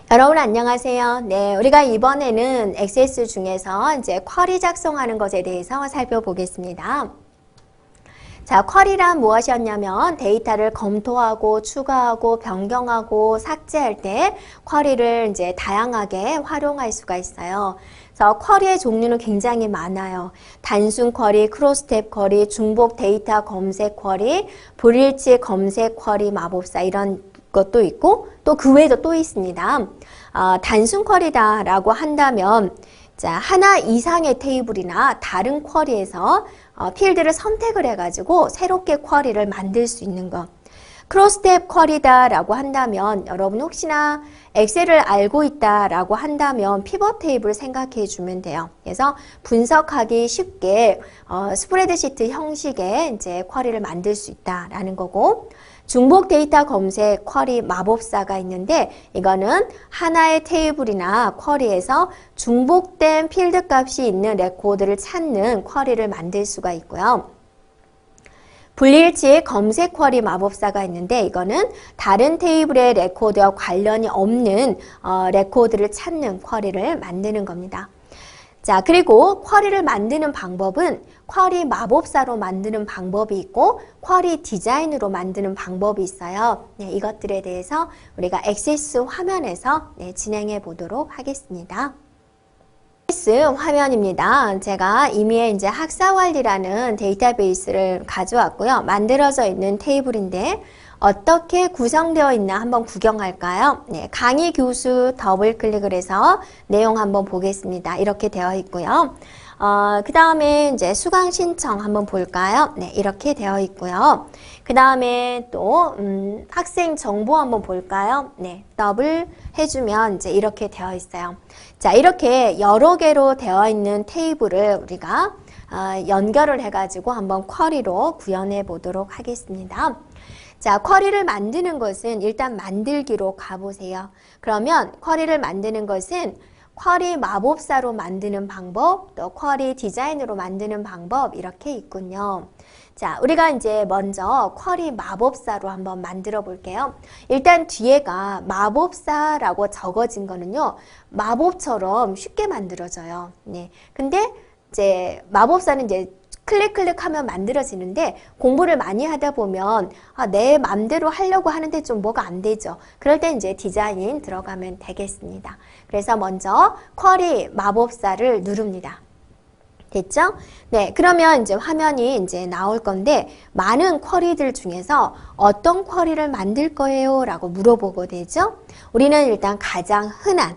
여러분 안녕하세요. 네, 우리가 이번에는 액세스 중에서 이제 쿼리 작성하는 것에 대해서 살펴보겠습니다. 자, 쿼리란 무엇이었냐면 데이터를 검토하고 추가하고 변경하고 삭제할 때 쿼리를 이제 다양하게 활용할 수가 있어요. 그래서 쿼리의 종류는 굉장히 많아요. 단순 쿼리, 크로스탭 쿼리, 중복 데이터 검색 쿼리, 불일치 검색 쿼리 마법사 이런 것도 있고 또 그 외에도 또 있습니다. 단순 쿼리다라고 한다면 자, 하나 이상의 테이블이나 다른 쿼리에서 필드를 선택을 해가지고 새롭게 쿼리를 만들 수 있는 것. 크로스탭 쿼리다라고 한다면 여러분 혹시나 엑셀을 알고 있다라고 한다면 피벗 테이블 생각해 주면 돼요. 그래서 분석하기 쉽게 스프레드시트 형식의 이제 쿼리를 만들 수 있다라는 거고, 중복 데이터 검색 쿼리 마법사가 있는데 이거는 하나의 테이블이나 쿼리에서 중복된 필드 값이 있는 레코드를 찾는 쿼리를 만들 수가 있고요. 불일치의 검색 쿼리 마법사가 있는데 이거는 다른 테이블의 레코드와 관련이 없는 레코드를 찾는 쿼리를 만드는 겁니다. 자, 그리고 쿼리를 만드는 방법은 쿼리 마법사로 만드는 방법이 있고 쿼리 디자인으로 만드는 방법이 있어요. 네, 이것들에 대해서 우리가 액세스 화면에서 진행해 보도록 하겠습니다. 액세스 화면입니다. 제가 이미 이제 학사관리라는 데이터베이스를 가져왔고요. 만들어져 있는 테이블인데 어떻게 구성되어 있나 한번 구경할까요? 네, 강의 교수 더블 클릭을 해서 내용 한번 보겠습니다. 이렇게 되어 있고요. 그 다음에 이제 수강 신청 한번 볼까요? 네, 이렇게 되어 있고요. 그 다음에 또 학생 정보 한번 볼까요? 네, 더블 해주면 이제 이렇게 되어 있어요. 자, 이렇게 여러 개로 되어 있는 테이블을 우리가 연결을 해가지고 한번 쿼리로 구현해 보도록 하겠습니다. 자, 쿼리를 만드는 것은 일단 만들기로 가보세요. 그러면 쿼리를 만드는 것은 쿼리 마법사로 만드는 방법, 또 쿼리 디자인으로 만드는 방법 이렇게 있군요. 자, 우리가 이제 먼저 쿼리 마법사로 한번 만들어 볼게요. 일단 뒤에가 마법사라고 적어진 거는요, 마법처럼 쉽게 만들어져요. 네. 근데 이제 마법사는 이제 클릭하면 만들어지는데 공부를 많이 하다 보면 내 맘대로 하려고 하는데 좀 뭐가 안 되죠. 그럴 때 이제 디자인 들어가면 되겠습니다. 그래서 먼저 쿼리 마법사를 누릅니다. 됐죠? 네, 그러면 이제 화면이 이제 나올 건데 많은 쿼리들 중에서 어떤 쿼리를 만들 거예요? 라고 물어보고 되죠? 우리는 일단 가장 흔한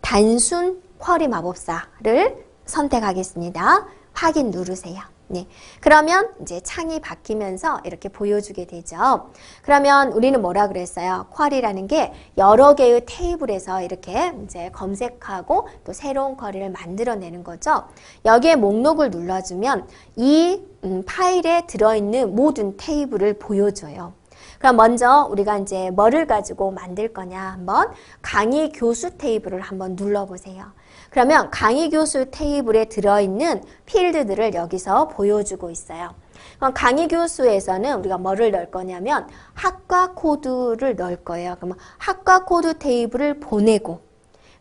단순 쿼리 마법사를 선택하겠습니다. 확인 누르세요. 네. 그러면 이제 창이 바뀌면서 이렇게 보여주게 되죠. 그러면 우리는 뭐라 그랬어요? 쿼리라는 게 여러 개의 테이블에서 이렇게 이제 검색하고 또 새로운 쿼리를 만들어내는 거죠. 여기에 목록을 눌러주면 이 파일에 들어있는 모든 테이블을 보여줘요. 그럼 먼저 우리가 이제 뭐를 가지고 만들 거냐 한번 강의 교수 테이블을 한번 눌러보세요. 그러면 강의 교수 테이블에 들어있는 필드들을 여기서 보여주고 있어요. 그럼 강의 교수에서는 우리가 뭐를 넣을 거냐면 학과 코드를 넣을 거예요. 그러면 학과 코드 테이블을 보내고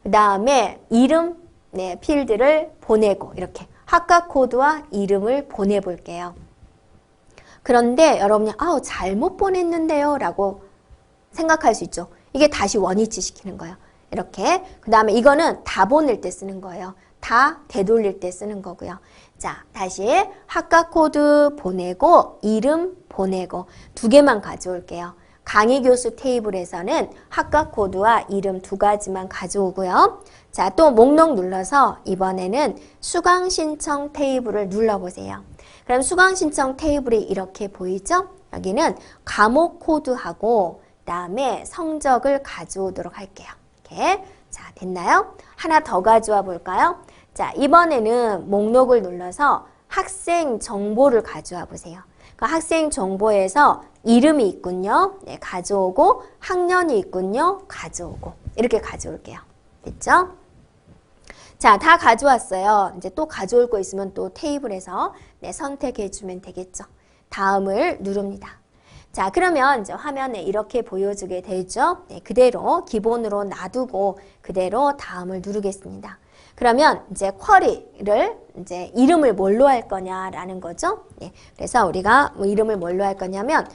그 다음에 이름 필드를 보내고 이렇게 학과 코드와 이름을 보내볼게요. 그런데 여러분이 잘못 보냈는데요 라고 생각할 수 있죠. 이게 다시 원위치 시키는 거예요. 이렇게. 그 다음에 이거는 다 보낼 때 쓰는 거예요. 다 되돌릴 때 쓰는 거고요. 자, 다시 학과 코드 보내고 이름 보내고 두 개만 가져올게요. 강의 교수 테이블에서는 학과 코드와 이름 두 가지만 가져오고요. 자, 또 목록 눌러서 이번에는 수강 신청 테이블을 눌러보세요. 그럼 수강 신청 테이블이 이렇게 보이죠? 여기는 과목 코드하고 그다음에 성적을 가져오도록 할게요. 이렇게. 자, 됐나요? 하나 더 가져와 볼까요? 자, 이번에는 목록을 눌러서 학생 정보를 가져와 보세요. 그 학생 정보에서 이름이 있군요. 네, 가져오고 학년이 있군요. 가져오고 이렇게 가져올게요. 됐죠? 자, 다 가져왔어요. 이제 또 가져올 거 있으면 또 테이블에서 선택해 주면 되겠죠. 다음을 누릅니다. 자, 그러면 이제 화면에 이렇게 보여주게 되죠. 네, 그대로 기본으로 놔두고 그대로 다음을 누르겠습니다. 그러면 이제 쿼리를 이제 이름을 뭘로 할 거냐라는 거죠. 네, 그래서 우리가 뭐 이름을 뭘로 할 거냐면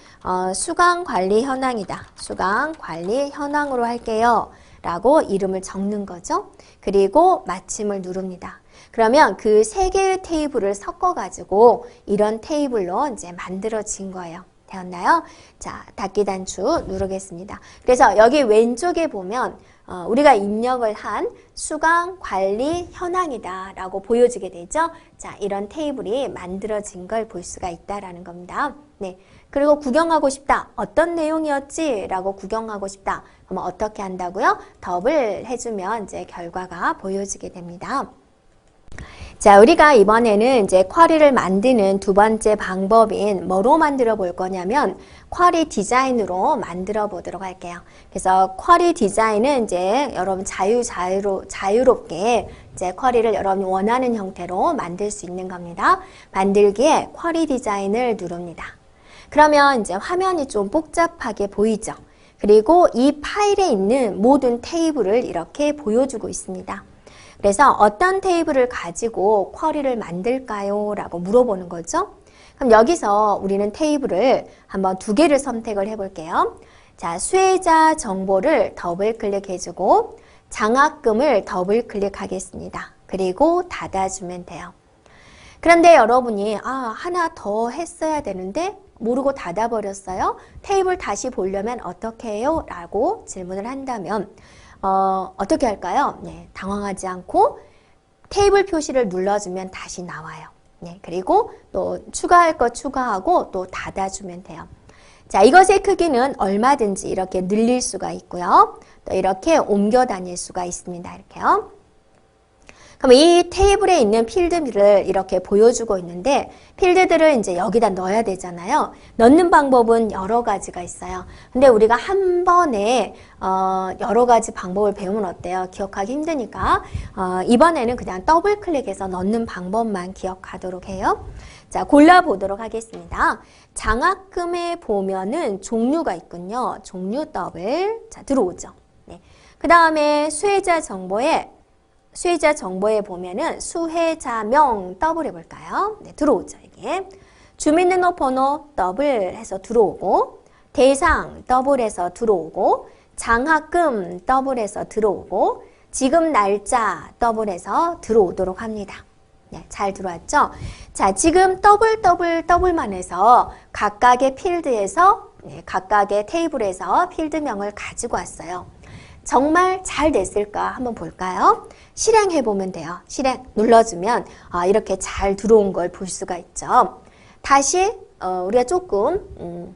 수강 관리 현황이다. 수강 관리 현황으로 할게요. 라고 이름을 적는 거죠. 그리고 마침을 누릅니다. 그러면 그 세 개의 테이블을 섞어가지고 이런 테이블로 이제 만들어진 거예요. 되었나요? 자, 닫기 단추 누르겠습니다. 그래서 여기 왼쪽에 보면 우리가 입력을 한 수강 관리 현황이다 라고 보여지게 되죠. 자, 이런 테이블이 만들어진 걸 볼 수가 있다라는 겁니다. 네. 그리고 구경하고 싶다. 어떤 내용이었지? 라고 구경하고 싶다. 그러면 어떻게 한다고요? 더블 해주면 이제 결과가 보여지게 됩니다. 자, 우리가 이번에는 이제 쿼리를 만드는 두 번째 방법인 뭐로 만들어 볼 거냐면 쿼리 디자인으로 만들어 보도록 할게요. 그래서 쿼리 디자인은 이제 여러분 자유롭게 이제 쿼리를 여러분 원하는 형태로 만들 수 있는 겁니다. 만들기에 쿼리 디자인을 누릅니다. 그러면 이제 화면이 좀 복잡하게 보이죠. 그리고 이 파일에 있는 모든 테이블을 이렇게 보여주고 있습니다. 그래서 어떤 테이블을 가지고 쿼리를 만들까요? 라고 물어보는 거죠. 그럼 여기서 우리는 테이블을 한번 두 개를 선택을 해볼게요. 자, 수혜자 정보를 더블 클릭해주고 장학금을 더블 클릭하겠습니다. 그리고 닫아주면 돼요. 그런데 여러분이 하나 더 했어야 되는데 모르고 닫아버렸어요. 테이블 다시 보려면 어떻게 해요? 라고 질문을 한다면 어떻게 할까요? 네, 당황하지 않고 테이블 표시를 눌러주면 다시 나와요. 네, 그리고 또 추가할 거 추가하고 또 닫아주면 돼요. 자, 이것의 크기는 얼마든지 이렇게 늘릴 수가 있고요. 또 이렇게 옮겨 다닐 수가 있습니다. 이렇게요. 그럼 이 테이블에 있는 필드를 이렇게 보여주고 있는데 필드들을 이제 여기다 넣어야 되잖아요. 넣는 방법은 여러 가지가 있어요. 근데 우리가 한 번에 여러 가지 방법을 배우면 어때요? 기억하기 힘드니까 이번에는 그냥 더블 클릭해서 넣는 방법만 기억하도록 해요. 자, 골라보도록 하겠습니다. 장학금에 보면은 종류가 있군요. 종류 더블. 자, 들어오죠. 네. 그 다음에 수혜자 정보에 보면은 수혜자명 더블 해볼까요? 네, 들어오죠, 이게. 주민등록번호 더블 해서 들어오고, 대상 더블 해서 들어오고, 장학금 더블 해서 들어오고, 지급 날짜 더블 해서 들어오도록 합니다. 네, 잘 들어왔죠? 자, 지금 더블만 해서 각각의 필드에서, 각각의 테이블에서 필드명을 가지고 왔어요. 정말 잘 됐을까 한번 볼까요? 실행해 보면 돼요. 실행 눌러주면 이렇게 잘 들어온 걸 볼 수가 있죠. 다시 우리가 조금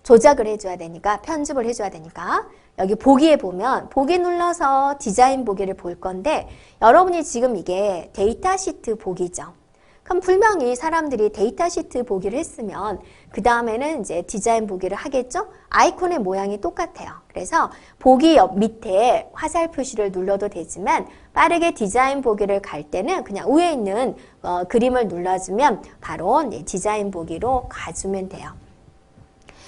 조작을 해줘야 되니까 편집을 해줘야 되니까 여기 보기에 보면 보기 눌러서 디자인 보기를 볼 건데 여러분이 지금 이게 데이터 시트 보기죠. 그럼 분명히 사람들이 데이터 시트 보기를 했으면 그 다음에는 이제 디자인 보기를 하겠죠? 아이콘의 모양이 똑같아요. 그래서 보기 옆 밑에 화살 표시를 눌러도 되지만 빠르게 디자인 보기를 갈 때는 그냥 위에 있는 그림을 눌러주면 바로 디자인 보기로 가주면 돼요.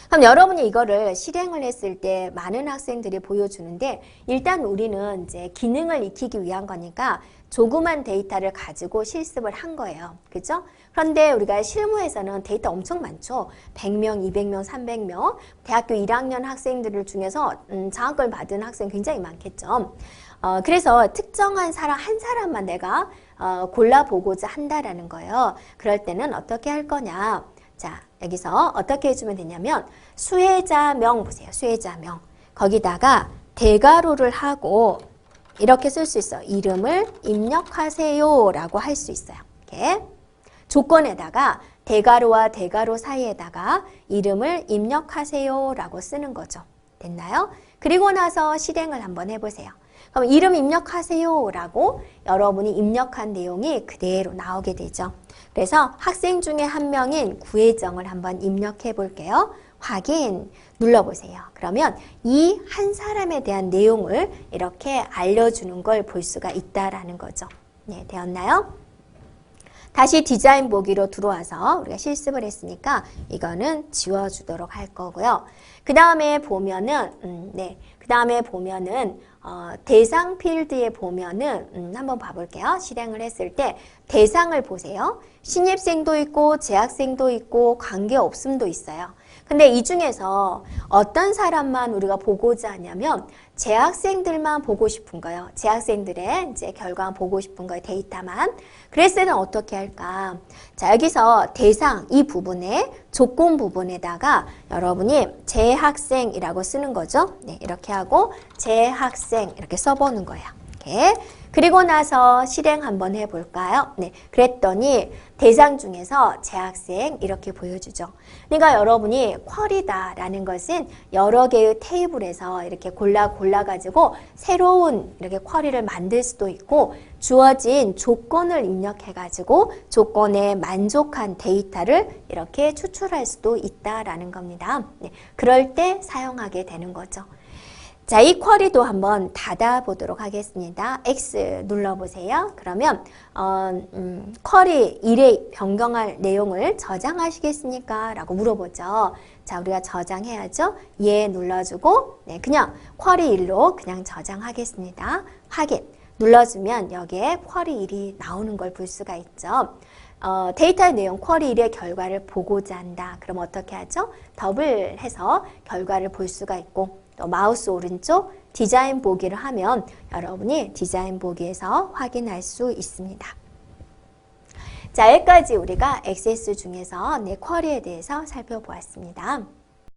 그럼 여러분이 이거를 실행을 했을 때 많은 학생들이 보여주는데 일단 우리는 이제 기능을 익히기 위한 거니까 조그만 데이터를 가지고 실습을 한 거예요. 그죠? 그런데 우리가 실무에서는 데이터 엄청 많죠. 100명, 200명, 300명. 대학교 1학년 학생들 중에서 장학금을 받은 학생 굉장히 많겠죠. 그래서 특정한 사람 한 사람만 내가 골라보고자 한다라는 거예요. 그럴 때는 어떻게 할 거냐. 자, 여기서 어떻게 해주면 되냐면 수혜자명 보세요. 수혜자명. 거기다가 대괄호를 하고 이렇게 쓸 수 있어요. 이름을 입력하세요 라고 할 수 있어요. 이렇게 조건에다가 대괄호와 대괄호 사이에다가 이름을 입력하세요 라고 쓰는 거죠. 됐나요? 그리고 나서 실행을 한번 해보세요. 그럼 이름 입력하세요 라고 여러분이 입력한 내용이 그대로 나오게 되죠. 그래서 학생 중에 한 명인 구혜정을 한번 입력해 볼게요. 확인 눌러보세요. 그러면 이 한 사람에 대한 내용을 이렇게 알려주는 걸 볼 수가 있다라는 거죠. 네, 되었나요? 다시 디자인 보기로 들어와서 우리가 실습을 했으니까 이거는 지워주도록 할 거고요. 그 다음에 보면은, 그 다음에 보면은, 대상 필드에 보면은, 한번 봐볼게요. 실행을 했을 때 대상을 보세요. 신입생도 있고, 재학생도 있고, 관계없음도 있어요. 근데 이 중에서 어떤 사람만 우리가 보고자 하냐면 재학생들만 보고 싶은 거예요. 재학생들의 이제 결과만 보고 싶은 거예요. 데이터만. 그랬을 때는 어떻게 할까? 자, 여기서 대상 이 부분에 조건 부분에다가 여러분이 재학생이라고 쓰는 거죠. 네, 이렇게 하고 재학생 이렇게 써보는 거예요. 이렇게. 그리고 나서 실행 한번 해볼까요? 네, 그랬더니 대상 중에서 재학생 이렇게 보여주죠. 그러니까 여러분이 쿼리다라는 것은 여러 개의 테이블에서 이렇게 골라가지고 새로운 이렇게 쿼리를 만들 수도 있고 주어진 조건을 입력해가지고 조건에 만족한 데이터를 이렇게 추출할 수도 있다라는 겁니다. 네, 그럴 때 사용하게 되는 거죠. 자, 이 쿼리도 한번 닫아보도록 하겠습니다. X 눌러보세요. 그러면 쿼리 1에 변경할 내용을 저장하시겠습니까? 라고 물어보죠. 자, 우리가 저장해야죠. 예 눌러주고 네, 그냥 쿼리 1로 그냥 저장하겠습니다. 확인 눌러주면 여기에 쿼리 1이 나오는 걸 볼 수가 있죠. 데이터의 내용 쿼리 1의 결과를 보고자 한다. 그럼 어떻게 하죠? 더블해서 결과를 볼 수가 있고 또 마우스 오른쪽 디자인 보기를 하면 여러분이 디자인 보기에서 확인할 수 있습니다. 자, 여기까지 우리가 액세스 중에서 쿼리에 대해서 살펴보았습니다.